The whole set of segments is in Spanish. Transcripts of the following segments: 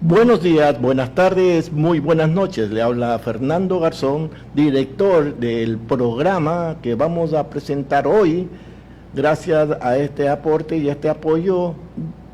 Buenos días, buenas tardes, muy buenas noches. Le habla Fernando Garzón, director del programa que vamos a presentar hoy, gracias a este aporte y este apoyo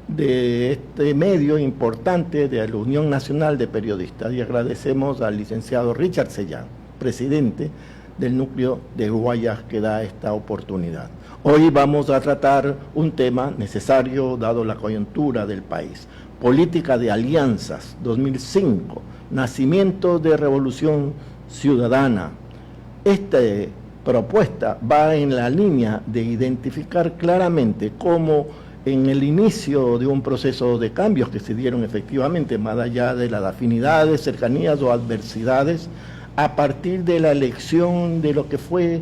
de este medio importante de la Unión Nacional de Periodistas. Y agradecemos al licenciado Richard Sellán, presidente del núcleo de Guayas, que da esta oportunidad. Hoy vamos a tratar un tema necesario dado la coyuntura del país. Política de alianzas 2005, nacimiento de Revolución Ciudadana. Esta propuesta va en la línea de identificar claramente cómo en el inicio de un proceso de cambios que se dieron efectivamente, más allá de las afinidades, cercanías o adversidades, a partir de la elección de lo que fue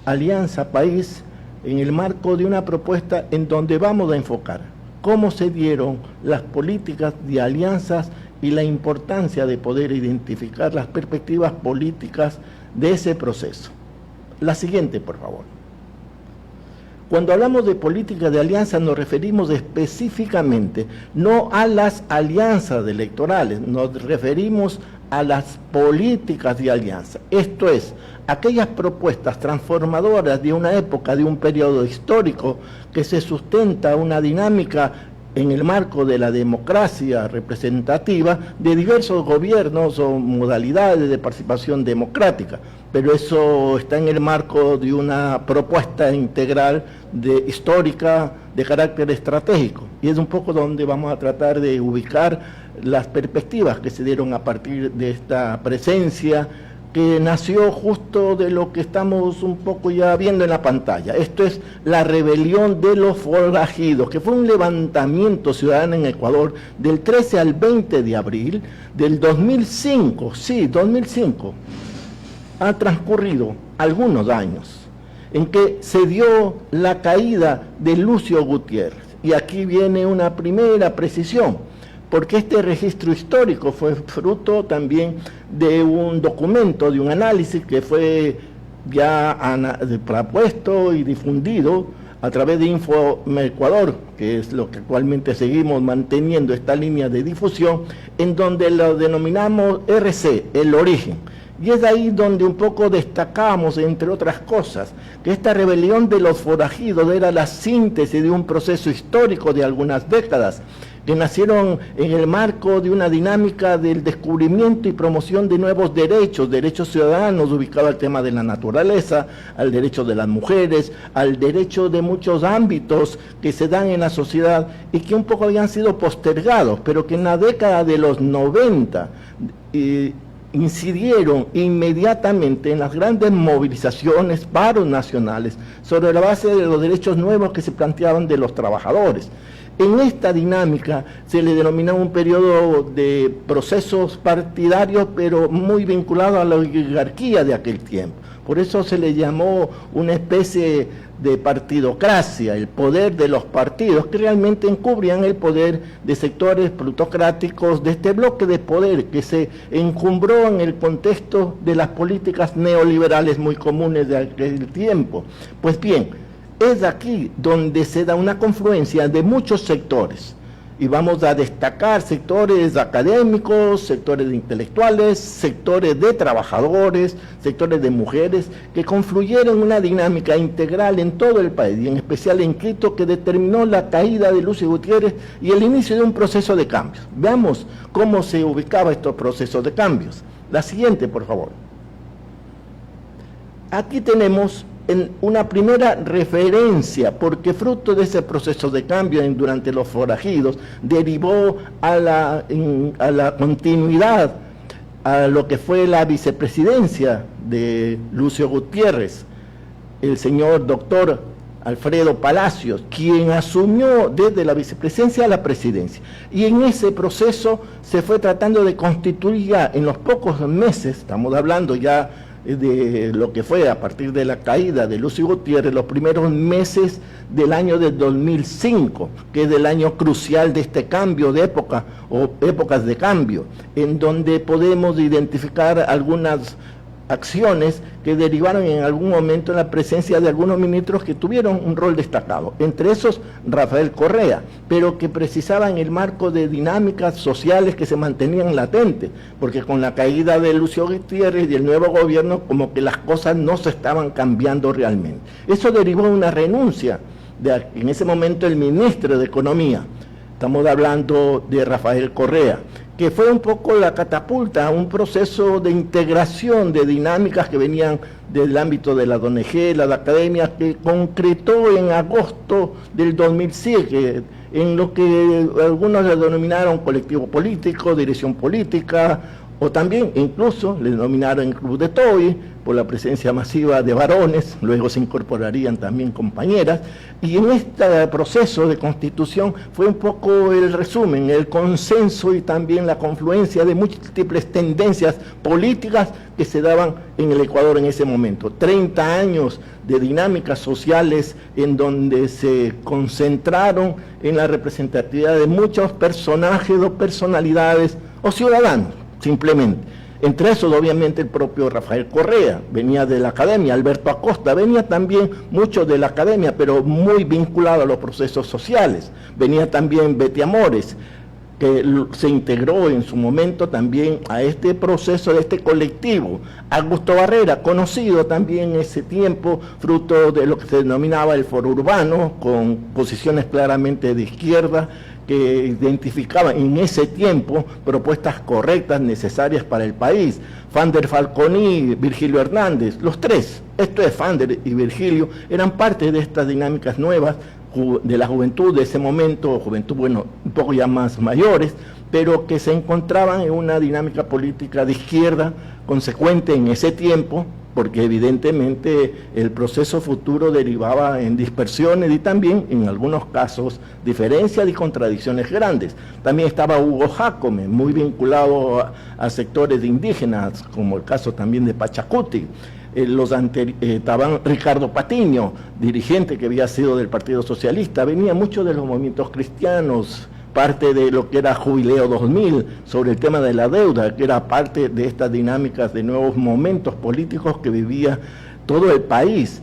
Alianza País, en el marco de una propuesta en donde vamos a enfocar cómo se dieron las políticas de alianzas y la importancia de poder identificar las perspectivas políticas de ese proceso. La siguiente, por favor. Cuando hablamos de política de alianza nos referimos específicamente no a las alianzas electorales, nos referimos a las políticas de alianza. Esto es, aquellas propuestas transformadoras de una época, de un periodo histórico que se sustenta una dinámica en el marco de la democracia representativa de diversos gobiernos o modalidades de participación democrática, pero eso está en el marco de una propuesta integral histórica de carácter estratégico, y es un poco donde vamos a tratar de ubicar las perspectivas que se dieron a partir de esta presencia que nació justo de lo que estamos un poco ya viendo en la pantalla. Esto es la rebelión de los forajidos, que fue un levantamiento ciudadano en Ecuador del 13 al 20 de abril del 2005. Sí, 2005. Ha transcurrido algunos años en que se dio la caída de Lucio Gutiérrez. Y aquí viene una primera precisión, porque este registro histórico fue fruto también de un documento, de un análisis que fue ya propuesto y difundido a través de Info Ecuador, que es lo que actualmente seguimos manteniendo esta línea de difusión, en donde lo denominamos RC, el origen. Y es ahí donde un poco destacamos, entre otras cosas, que esta rebelión de los forajidos era la síntesis de un proceso histórico de algunas décadas, que nacieron en el marco de una dinámica del descubrimiento y promoción de nuevos derechos ciudadanos, ubicado al tema de la naturaleza, al derecho de las mujeres, al derecho de muchos ámbitos que se dan en la sociedad y que un poco habían sido postergados, pero que en la década de los 90 incidieron inmediatamente en las grandes movilizaciones, paros nacionales, sobre la base de los derechos nuevos que se planteaban de los trabajadores. En esta dinámica se le denominaba un periodo de procesos partidarios, pero muy vinculado a la oligarquía de aquel tiempo. Por eso se le llamó una especie de partidocracia, el poder de los partidos, que realmente encubrían el poder de sectores plutocráticos de este bloque de poder que se encumbró en el contexto de las políticas neoliberales muy comunes de aquel tiempo. Pues bien, es aquí donde se da una confluencia de muchos sectores, y vamos a destacar sectores académicos, sectores intelectuales, sectores de trabajadores, sectores de mujeres, que confluyeron en una dinámica integral en todo el país, y en especial en Quito, que determinó la caída de Lucio Gutiérrez y el inicio de un proceso de cambios. Veamos cómo se ubicaba estos procesos de cambios. La siguiente, por favor. Aquí tenemos en una primera referencia, porque fruto de ese proceso de cambio durante los forajidos, derivó a la continuidad, a lo que fue la vicepresidencia de Lucio Gutiérrez, el señor doctor Alfredo Palacios, quien asumió desde la vicepresidencia a la presidencia. Y en ese proceso se fue tratando de constituir ya en los pocos meses, estamos hablando ya de lo que fue a partir de la caída de Lucio Gutiérrez, los primeros meses del año de 2005, que es el año crucial de este cambio de época, o épocas de cambio, en donde podemos identificar algunas acciones que derivaron en algún momento en la presencia de algunos ministros que tuvieron un rol destacado, entre esos Rafael Correa, pero que precisaban el marco de dinámicas sociales que se mantenían latentes, porque con la caída de Lucio Gutiérrez y el nuevo gobierno como que las cosas no se estaban cambiando realmente. Eso derivó en una renuncia en ese momento el ministro de Economía, estamos hablando de Rafael Correa, que fue un poco la catapulta a un proceso de integración de dinámicas que venían del ámbito de la ONG, la academia, que concretó en agosto del 2007, en lo que algunos le denominaron colectivo político, dirección política, o también incluso le denominaron Club de Toby, por la presencia masiva de varones, luego se incorporarían también compañeras, y en este proceso de constitución fue un poco el resumen, el consenso y también la confluencia de múltiples tendencias políticas que se daban en el Ecuador en ese momento. 30 años de dinámicas sociales en donde se concentraron en la representatividad de muchos personajes o personalidades o ciudadanos, simplemente. Entre esos, obviamente, el propio Rafael Correa, venía de la academia, Alberto Acosta, venía también mucho de la academia, pero muy vinculado a los procesos sociales. Venía también Betty Amores, que se integró en su momento también a este proceso de este colectivo. Augusto Barrera, conocido también en ese tiempo, fruto de lo que se denominaba el foro urbano, con posiciones claramente de izquierda, que identificaban en ese tiempo propuestas correctas, necesarias para el país. Fander Falconi, Virgilio Hernández, los tres, esto es Fander y Virgilio, eran parte de estas dinámicas nuevas de la juventud de ese momento, juventud, bueno, un poco ya más mayores, pero que se encontraban en una dinámica política de izquierda consecuente en ese tiempo, porque evidentemente el proceso futuro derivaba en dispersiones y también, en algunos casos, diferencias y contradicciones grandes. También estaba Hugo Jacome, muy vinculado a sectores indígenas, como el caso también de Pachacuti. Estaban Ricardo Patiño, dirigente que había sido del Partido Socialista, venía mucho de los movimientos cristianos, parte de lo que era Jubileo 2000, sobre el tema de la deuda, que era parte de estas dinámicas de nuevos momentos políticos que vivía todo el país.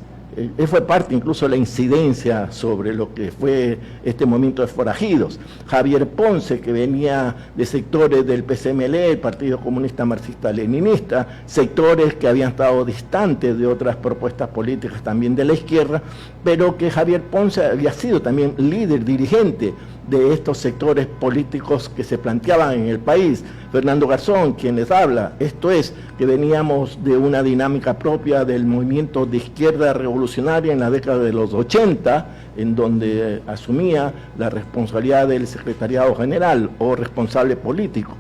Fue parte incluso de la incidencia sobre lo que fue este movimiento de forajidos. Javier Ponce, que venía de sectores del PCML, el Partido Comunista Marxista-Leninista, sectores que habían estado distantes de otras propuestas políticas también de la izquierda, pero que Javier Ponce había sido también líder, dirigente de estos sectores políticos que se planteaban en el país. Fernando Garzón, quien les habla, esto es, que veníamos de una dinámica propia del movimiento de izquierda revolucionaria en la década de los 80, en donde asumía la responsabilidad del secretariado general o responsable político.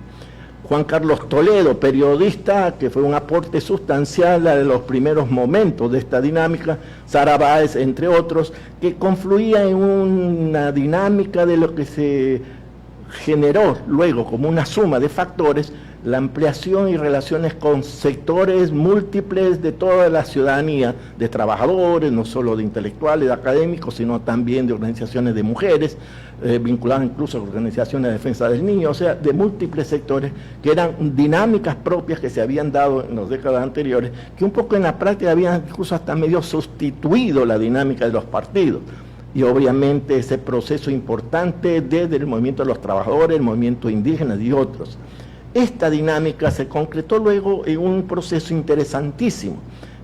Juan Carlos Toledo, periodista, que fue un aporte sustancial a los primeros momentos de esta dinámica. Sara Báez, entre otros, que confluía en una dinámica de lo que se generó luego como una suma de factores, la ampliación y relaciones con sectores múltiples de toda la ciudadanía, de trabajadores, no solo de intelectuales, de académicos, sino también de organizaciones de mujeres, vinculadas incluso a organizaciones de defensa del niño, o sea, de múltiples sectores que eran dinámicas propias que se habían dado en las décadas anteriores, que un poco en la práctica habían incluso hasta medio sustituido la dinámica de los partidos. Y obviamente ese proceso importante desde el movimiento de los trabajadores, el movimiento indígena y otros. Esta dinámica se concretó luego en un proceso interesantísimo,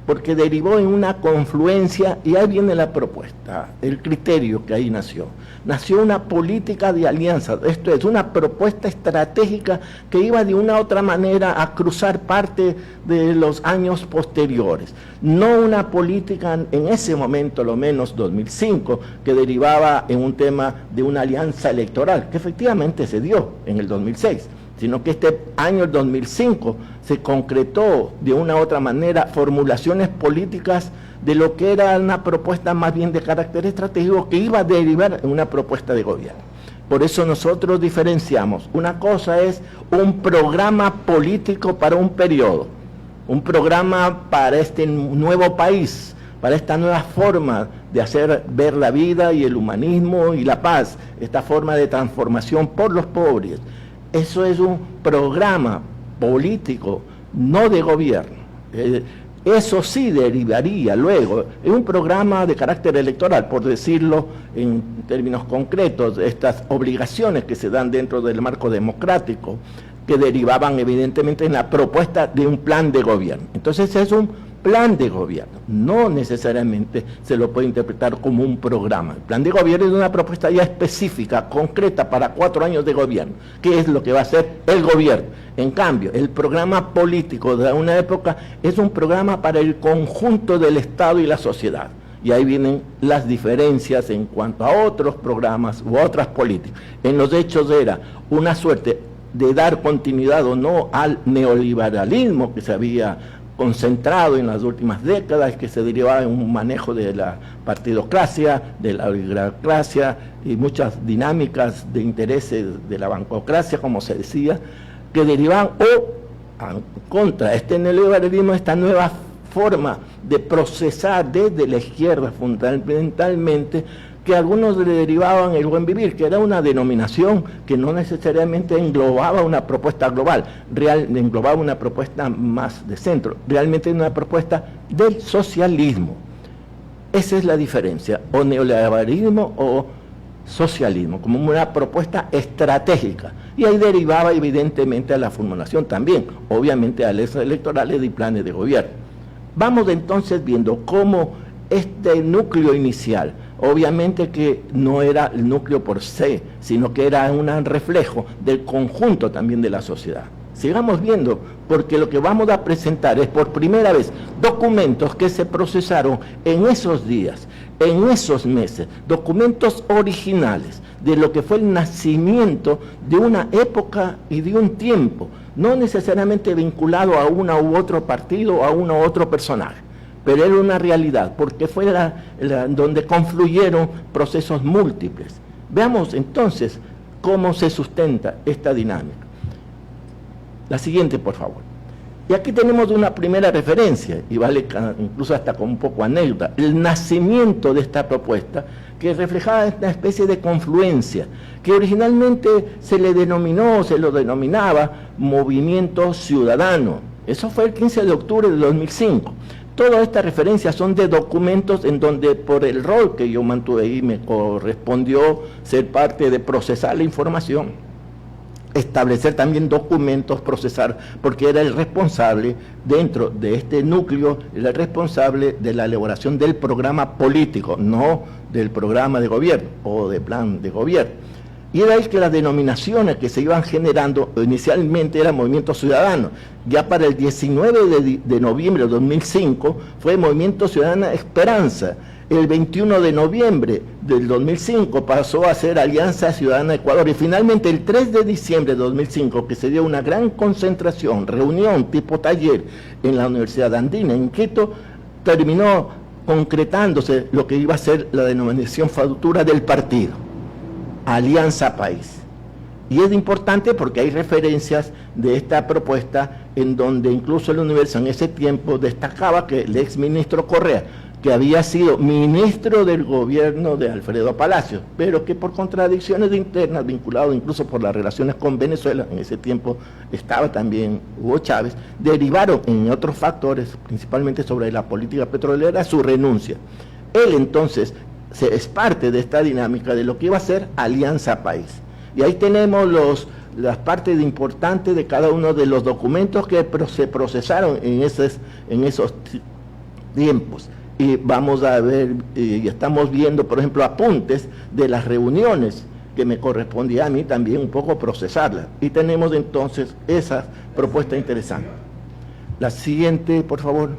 porque derivó en una confluencia, y ahí viene la propuesta, el criterio que ahí nació. Nació una política de alianza, esto es, una propuesta estratégica que iba de una u otra manera a cruzar parte de los años posteriores. No una política, en ese momento, lo menos 2005, que derivaba en un tema de una alianza electoral, que efectivamente se dio en el 2006. Sino que este año, el 2005, se concretó de una u otra manera formulaciones políticas de lo que era una propuesta más bien de carácter estratégico que iba a derivar en una propuesta de gobierno. Por eso nosotros diferenciamos. Una cosa es un programa político para un periodo, un programa para este nuevo país, para esta nueva forma de hacer ver la vida y el humanismo y la paz, esta forma de transformación por los pobres. Eso es un programa político, no de gobierno. Eso sí derivaría luego en un programa de carácter electoral, por decirlo en términos concretos, estas obligaciones que se dan dentro del marco democrático, que derivaban evidentemente en la propuesta de un plan de gobierno. Entonces es un plan de gobierno, no necesariamente se lo puede interpretar como un programa. El plan de gobierno es una propuesta ya específica, concreta para 4 años de gobierno, que es lo que va a hacer el gobierno. En cambio, el programa político de una época es un programa para el conjunto del Estado y la sociedad. Y ahí vienen las diferencias en cuanto a otros programas u otras políticas. En los hechos era una suerte de dar continuidad o no al neoliberalismo que se había concentrado en las últimas décadas, que se derivaba en un manejo de la partidocracia, de la oligarquía y muchas dinámicas de intereses de la bancocracia, como se decía, que derivaban contra este neoliberalismo, esta nueva forma de procesar desde la izquierda fundamentalmente, que algunos le derivaban el buen vivir, que era una denominación que no necesariamente englobaba una propuesta global, englobaba una propuesta más de centro, realmente una propuesta del socialismo. Esa es la diferencia, o neoliberalismo o socialismo, como una propuesta estratégica, y ahí derivaba evidentemente a la formulación también, obviamente a leyes electorales y planes de gobierno. Vamos entonces viendo cómo este núcleo inicial, obviamente que no era el núcleo por se, sino que era un reflejo del conjunto también de la sociedad. Sigamos viendo, porque lo que vamos a presentar es por primera vez documentos que se procesaron en esos días, en esos meses, documentos originales de lo que fue el nacimiento de una época y de un tiempo, no necesariamente vinculado a uno u otro partido o a uno u otro personaje, pero era una realidad, porque fue donde confluyeron procesos múltiples. Veamos entonces cómo se sustenta esta dinámica. La siguiente, por favor. Y aquí tenemos una primera referencia, y vale incluso hasta con un poco anécdota, el nacimiento de esta propuesta, que reflejaba esta especie de confluencia, que originalmente se lo denominaba Movimiento Ciudadano. Eso fue el 15 de octubre de 2005. Todas estas referencias son de documentos en donde, por el rol que yo mantuve ahí, me correspondió ser parte de procesar la información, establecer también documentos, procesar, porque era el responsable dentro de este núcleo, el responsable de la elaboración del programa político, no del programa de gobierno o de plan de gobierno. Y era ahí que las denominaciones que se iban generando inicialmente era Movimiento Ciudadano. Ya para el 19 de noviembre de 2005 fue Movimiento Ciudadano Esperanza. El 21 de noviembre del 2005 pasó a ser Alianza Ciudadana Ecuador. Y finalmente el 3 de diciembre de 2005, que se dio una gran concentración, reunión tipo taller en la Universidad Andina, en Quito, terminó concretándose lo que iba a ser la denominación futura del partido, Alianza País. Y es importante porque hay referencias de esta propuesta en donde incluso el Universo en ese tiempo destacaba que el exministro Correa, que había sido ministro del gobierno de Alfredo Palacios, pero que por contradicciones internas, vinculado incluso por las relaciones con Venezuela, en ese tiempo estaba también Hugo Chávez, derivaron en otros factores, principalmente sobre la política petrolera, su renuncia. Él entonces es parte de esta dinámica de lo que iba a ser Alianza País. Y ahí tenemos las partes importantes de cada uno de los documentos que se procesaron en esos tiempos. Y vamos a ver, y estamos viendo, por ejemplo, apuntes de las reuniones que me correspondía a mí también un poco procesarlas. Y tenemos entonces esa propuesta interesante. La siguiente, por favor.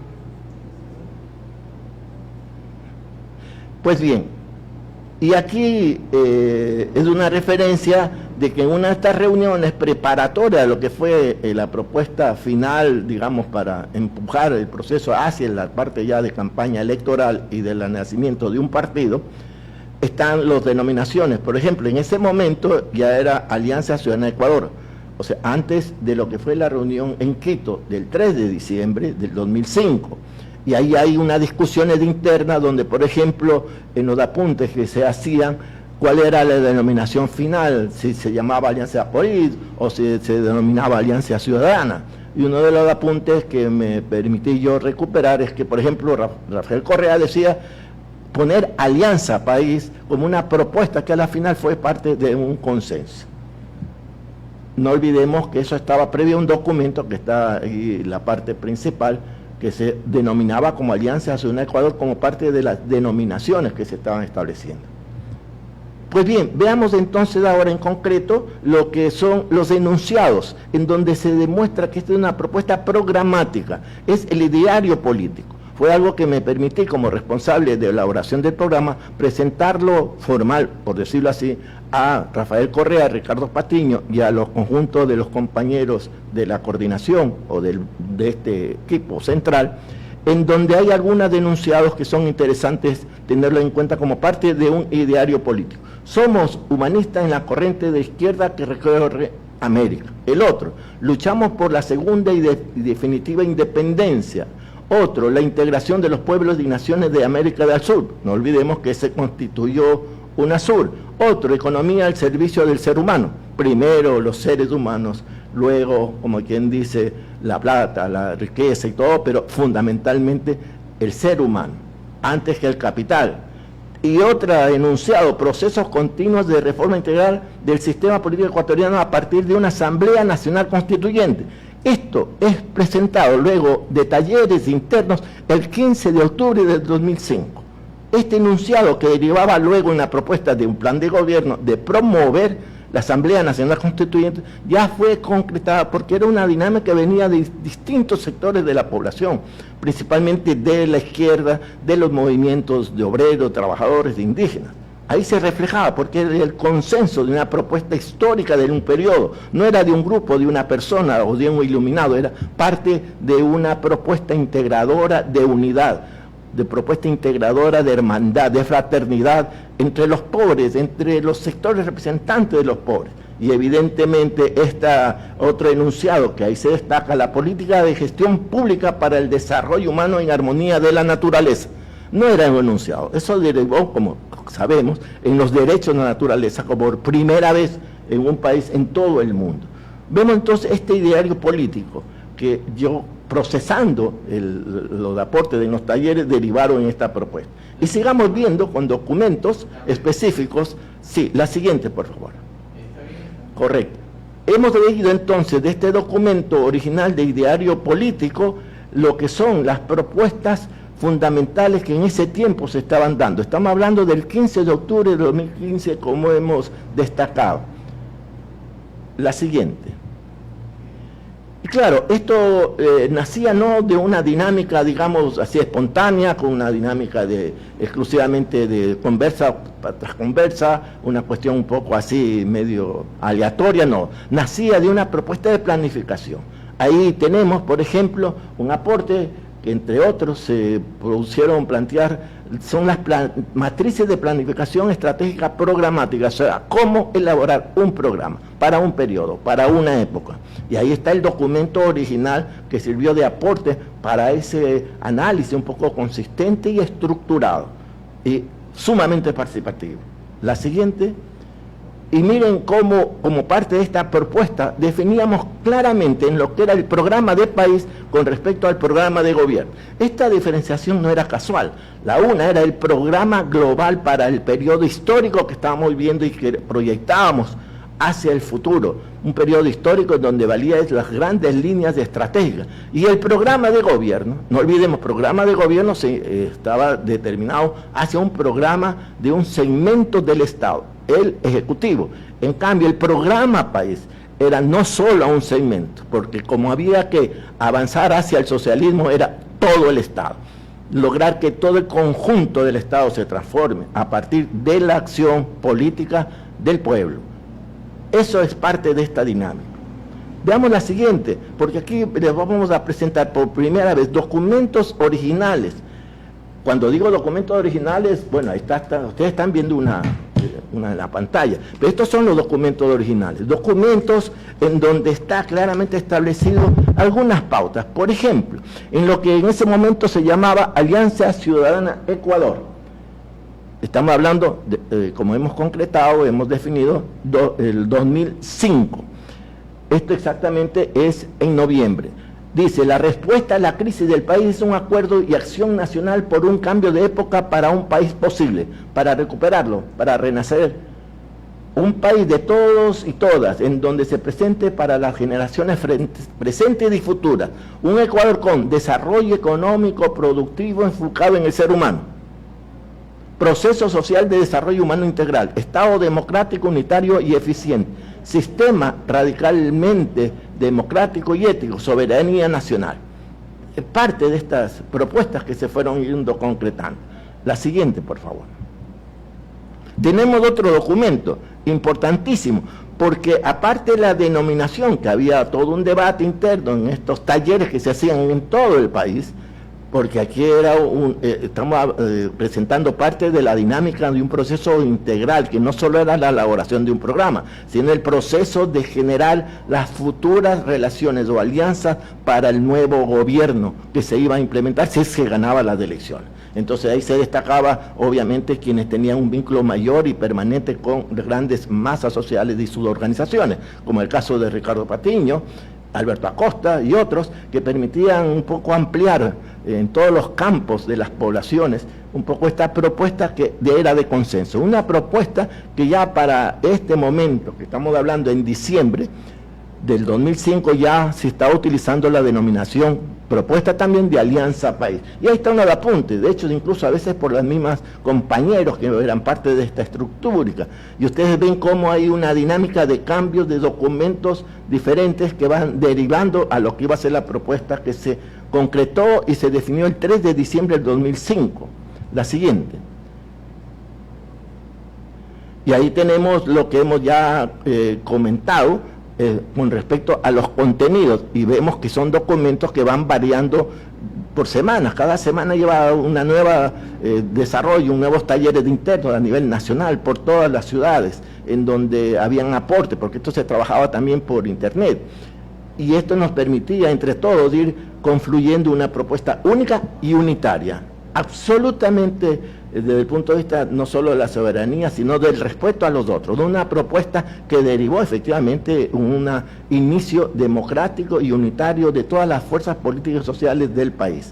Pues bien, y aquí es una referencia de que en una de estas reuniones preparatorias de lo que fue la propuesta final, digamos, para empujar el proceso hacia la parte ya de campaña electoral y del nacimiento de un partido, están las denominaciones. Por ejemplo, en ese momento ya era Alianza Ciudadana de Ecuador, o sea, antes de lo que fue la reunión en Quito del 3 de diciembre del 2005. Y ahí hay unas discusiones internas donde, por ejemplo, en los apuntes que se hacían, cuál era la denominación final, si se llamaba Alianza País o si se denominaba Alianza Ciudadana. y uno de los apuntes que me permití yo recuperar es que, por ejemplo, Rafael Correa decía poner Alianza País como una propuesta que a la final fue parte de un consenso. No olvidemos que eso estaba previo a un documento que está ahí, la parte principal, que se denominaba como Alianza Nacional Ecuador como parte de las denominaciones que se estaban estableciendo. Pues bien, veamos entonces ahora en concreto lo que son los enunciados, en donde se demuestra que esta es una propuesta programática, es el ideario político. Fue algo que me permití, como responsable de elaboración del programa, presentarlo formal, por decirlo así, a Rafael Correa, a Ricardo Patiño y a los conjuntos de los compañeros de la coordinación o de este equipo central, en donde hay algunos denunciados que son interesantes tenerlo en cuenta como parte de un ideario político. Somos humanistas en la corriente de izquierda que recorre América. El otro, luchamos por la segunda y definitiva independencia. Otro, la integración de los pueblos y naciones de América del Sur. No olvidemos que se constituyó UNASUR. Otro, economía al servicio del ser humano. Primero los seres humanos, luego, como quien dice, la plata, la riqueza y todo, pero fundamentalmente el ser humano, antes que el capital. Y otra, enunciado, procesos continuos de reforma integral del sistema político ecuatoriano a partir de una Asamblea Nacional Constituyente. Esto es presentado luego de talleres internos el 15 de octubre del 2005. Este enunciado, que derivaba luego en la propuesta de un plan de gobierno de promover la Asamblea Nacional Constituyente, ya fue concretada porque era una dinámica que venía de distintos sectores de la población, principalmente de la izquierda, de los movimientos de obreros, trabajadores, de indígenas. Ahí se reflejaba porque era el consenso de una propuesta histórica de un periodo, no era de un grupo, de una persona o de un iluminado, era parte de una propuesta integradora de unidad, de propuesta integradora de hermandad, de fraternidad entre los pobres, entre los sectores representantes de los pobres. Y evidentemente otro enunciado que ahí se destaca, la política de gestión pública para el desarrollo humano en armonía de la naturaleza. No era un enunciado, eso derivó, como sabemos, en los derechos de la naturaleza, como por primera vez en un país, en todo el mundo. Vemos entonces este ideario político que yo, procesando los aportes de los talleres, derivaron en esta propuesta. Y sigamos viendo con documentos específicos. Sí, la siguiente, por favor. Correcto. Hemos leído entonces de este documento original de ideario político lo que son las propuestas fundamentales que en ese tiempo se estaban dando. Estamos hablando del 15 de octubre de 2015, como hemos destacado. La siguiente. Y claro, esto nacía no de una dinámica, digamos así, espontánea, con una dinámica exclusivamente de conversa tras conversa, una cuestión un poco así, medio aleatoria, no. Nacía de una propuesta de planificación. Ahí tenemos, por ejemplo, un aporte que entre otros se propusieron plantear, son las matrices de planificación estratégica programática, o sea, cómo elaborar un programa para un periodo, para una época. Y ahí está el documento original que sirvió de aporte para ese análisis un poco consistente y estructurado, y sumamente participativo. La siguiente. Y miren cómo, como parte de esta propuesta, definíamos claramente en lo que era el programa de país con respecto al programa de gobierno. Esta diferenciación no era casual. La una era el programa global para el periodo histórico que estábamos viviendo y que proyectábamos hacia el futuro. Un periodo histórico donde valía las grandes líneas de estrategia. Y el programa de gobierno, no olvidemos, programa de gobierno estaba determinado hacia un programa de un segmento del Estado, el Ejecutivo. En cambio, el programa país era no solo a un segmento, porque como había que avanzar hacia el socialismo, era todo el Estado. Lograr que todo el conjunto del Estado se transforme a partir de la acción política del pueblo. Eso es parte de esta dinámica. Veamos la siguiente, porque aquí les vamos a presentar por primera vez documentos originales. Cuando digo documentos originales, bueno, ahí está, ustedes están viendo una en la pantalla, pero estos son los documentos originales, documentos en donde está claramente establecido algunas pautas. Por ejemplo, en lo que en ese momento se llamaba Alianza Ciudadana Ecuador. Estamos hablando, como hemos concretado, hemos definido el 2005. Esto exactamente es en noviembre. Dice, la respuesta a la crisis del país es un acuerdo y acción nacional por un cambio de época para un país posible, para recuperarlo, para renacer. Un país de todos y todas, en donde se presente para las generaciones presentes y futuras, un Ecuador con desarrollo económico, productivo, enfocado en el ser humano, proceso social de desarrollo humano integral, Estado democrático, unitario y eficiente, sistema radicalmente democrático y ético, soberanía nacional. Parte de estas propuestas que se fueron yendo concretando. La siguiente, por favor. Tenemos otro documento importantísimo, porque aparte de la denominación, que había todo un debate interno en estos talleres que se hacían en todo el país, porque aquí era estamos presentando parte de la dinámica de un proceso integral, que no solo era la elaboración de un programa, sino el proceso de generar las futuras relaciones o alianzas para el nuevo gobierno que se iba a implementar si se ganaba las elecciones. Entonces ahí se destacaba obviamente quienes tenían un vínculo mayor y permanente con grandes masas sociales y sus organizaciones, como el caso de Ricardo Patiño, Alberto Acosta y otros, que permitían un poco ampliar en todos los campos de las poblaciones un poco esta propuesta que era de consenso. Una propuesta que ya para este momento, que estamos hablando en diciembre del 2005, ya se está utilizando la denominación propuesta también de Alianza País. Y ahí está uno de apunte, de hecho incluso a veces por las mismas compañeros que eran parte de esta estructura. Y ustedes ven cómo hay una dinámica de cambios de documentos diferentes que van derivando a lo que iba a ser la propuesta que se concretó y se definió el 3 de diciembre del 2005. La siguiente. Y ahí tenemos lo que hemos ya comentado, con respecto a los contenidos, y vemos que son documentos que van variando por semanas. Cada semana lleva una nueva desarrollo, nuevos talleres de internos a nivel nacional por todas las ciudades en donde habían aporte, porque esto se trabajaba también por internet, y esto nos permitía entre todos ir confluyendo una propuesta única y unitaria, absolutamente desde el punto de vista no solo de la soberanía, sino del respeto a los otros, de una propuesta que derivó efectivamente un inicio democrático y unitario de todas las fuerzas políticas y sociales del país.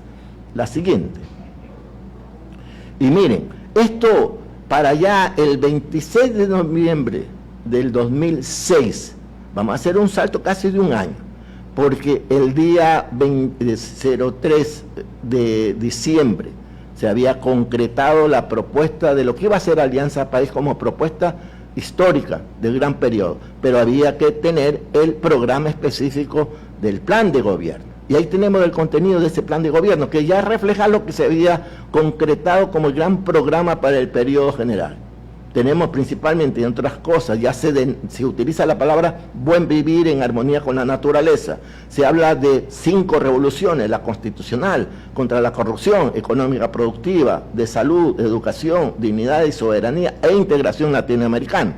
La siguiente. Y miren, esto para allá el 26 de noviembre del 2006, vamos a hacer un salto casi de un año, porque el día 03 de diciembre se había concretado la propuesta de lo que iba a ser Alianza País como propuesta histórica del gran periodo, pero había que tener el programa específico del plan de gobierno. Y ahí tenemos el contenido de ese plan de gobierno, que ya refleja lo que se había concretado como el gran programa para el periodo general. Tenemos principalmente, entre otras cosas, ya se utiliza la palabra buen vivir en armonía con la naturaleza. Se habla de 5 revoluciones: la constitucional, contra la corrupción, económica productiva, de salud, educación, dignidad y soberanía e integración latinoamericana.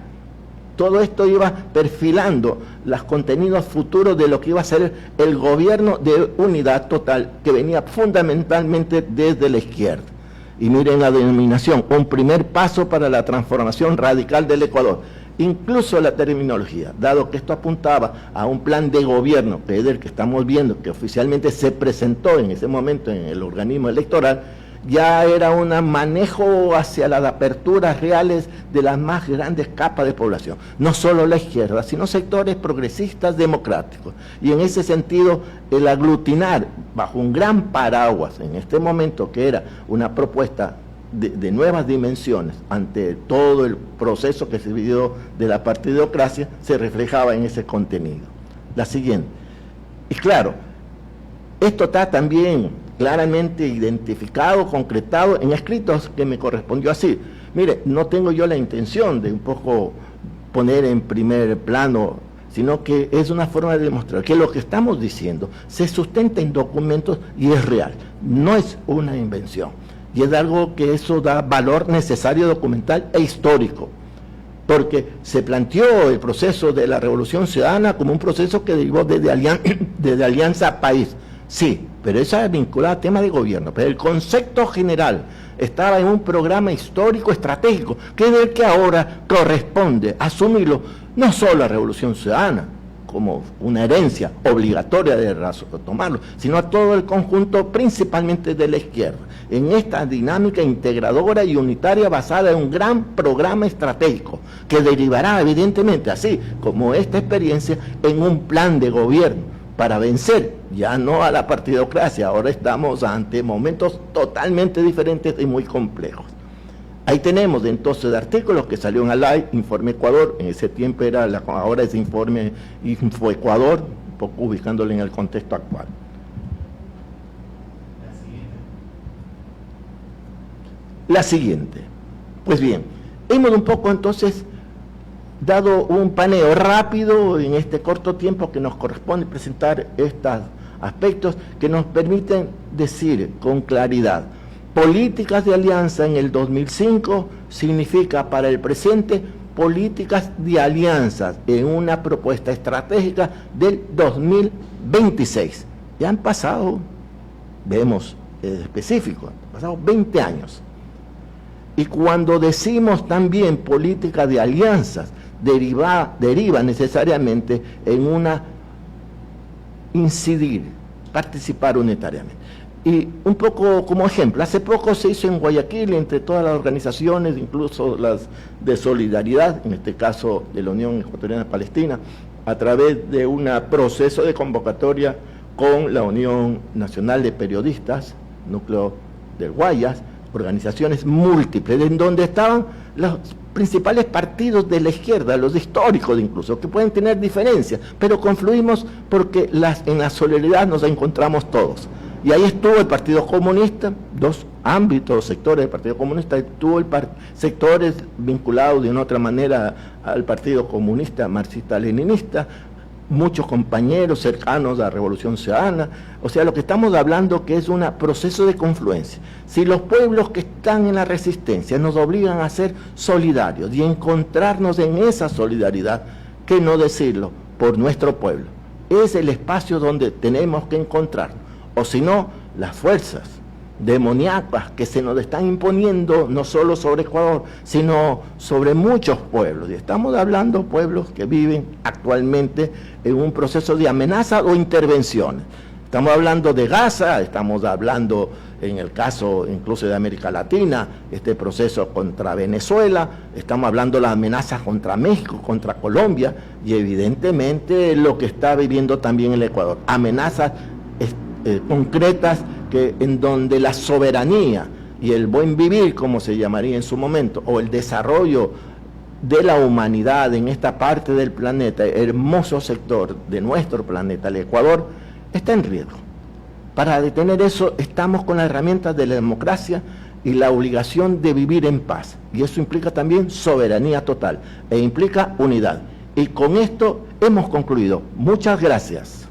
Todo esto iba perfilando los contenidos futuros de lo que iba a ser el gobierno de unidad total, que venía fundamentalmente desde la izquierda. Y miren la denominación, un primer paso para la transformación radical del Ecuador. Incluso la terminología, dado que esto apuntaba a un plan de gobierno, que es el que estamos viendo, que oficialmente se presentó en ese momento en el organismo electoral, ya era un manejo hacia las aperturas reales de las más grandes capas de población, no solo la izquierda, sino sectores progresistas democráticos. Y en ese sentido, el aglutinar bajo un gran paraguas en este momento, que era una propuesta de nuevas dimensiones ante todo el proceso que se vivió de la partidocracia, se reflejaba en ese contenido. La siguiente. Y claro, esto está también claramente identificado, concretado en escritos que me correspondió así. Mire, no tengo yo la intención de un poco poner en primer plano, sino que es una forma de demostrar que lo que estamos diciendo se sustenta en documentos y es real, no es una invención. Y es algo que eso da valor necesario documental e histórico, porque se planteó el proceso de la Revolución Ciudadana como un proceso que derivó desde Alianza País. Sí, pero esa es vinculada a temas de gobierno, pero el concepto general estaba en un programa histórico estratégico, que es el que ahora corresponde asumirlo no solo a la Revolución Ciudadana, como una herencia obligatoria de tomarlo, sino a todo el conjunto, principalmente de la izquierda, en esta dinámica integradora y unitaria basada en un gran programa estratégico que derivará evidentemente, así como esta experiencia, en un plan de gobierno para vencer ya no a la partidocracia. Ahora estamos ante momentos totalmente diferentes y muy complejos. Ahí tenemos entonces artículos que salió en Alay, Informe Ecuador, en ese tiempo era, ahora es Informe Info Ecuador, un poco ubicándolo en el contexto actual. La siguiente. Pues bien, hemos un poco entonces dado un paneo rápido en este corto tiempo que nos corresponde presentar estos aspectos que nos permiten decir con claridad: políticas de alianza en el 2005 significa para el presente políticas de alianzas en una propuesta estratégica del 2026. Ya han pasado, vemos específico, han pasado 20 años. Y cuando decimos también política de alianzas, deriva necesariamente en una incidir, participar unitariamente. Y un poco como ejemplo, hace poco se hizo en Guayaquil, entre todas las organizaciones, incluso las de solidaridad, en este caso de la Unión Ecuatoriana Palestina, a través de un proceso de convocatoria con la Unión Nacional de Periodistas, Núcleo del Guayas, organizaciones múltiples, en donde estaban los principales partidos de la izquierda, los históricos incluso, que pueden tener diferencias, pero confluimos porque en la solidaridad nos encontramos todos. Y ahí estuvo el Partido Comunista, dos ámbitos, sectores del Partido Comunista, estuvo sectores vinculados de una otra manera al Partido Comunista marxista-leninista, muchos compañeros cercanos a la Revolución Ciudadana. O sea, lo que estamos hablando que es un proceso de confluencia. Si los pueblos que están en la resistencia nos obligan a ser solidarios y encontrarnos en esa solidaridad, ¿qué no decirlo? Por nuestro pueblo. Es el espacio donde tenemos que encontrarnos. O si no, las fuerzas demoníacas que se nos están imponiendo no solo sobre Ecuador, sino sobre muchos pueblos. Y estamos hablando de pueblos que viven actualmente en un proceso de amenaza o intervenciones. Estamos hablando de Gaza, estamos hablando, en el caso incluso de América Latina, este proceso contra Venezuela, estamos hablando de las amenazas contra México, contra Colombia, y evidentemente lo que está viviendo también el Ecuador. Amenazas concretas en donde la soberanía y el buen vivir, como se llamaría en su momento, o el desarrollo de la humanidad en esta parte del planeta, hermoso sector de nuestro planeta, el Ecuador, está en riesgo. Para detener eso estamos con las herramientas de la democracia y la obligación de vivir en paz, y eso implica también soberanía total e implica unidad. Y con esto hemos concluido. Muchas gracias.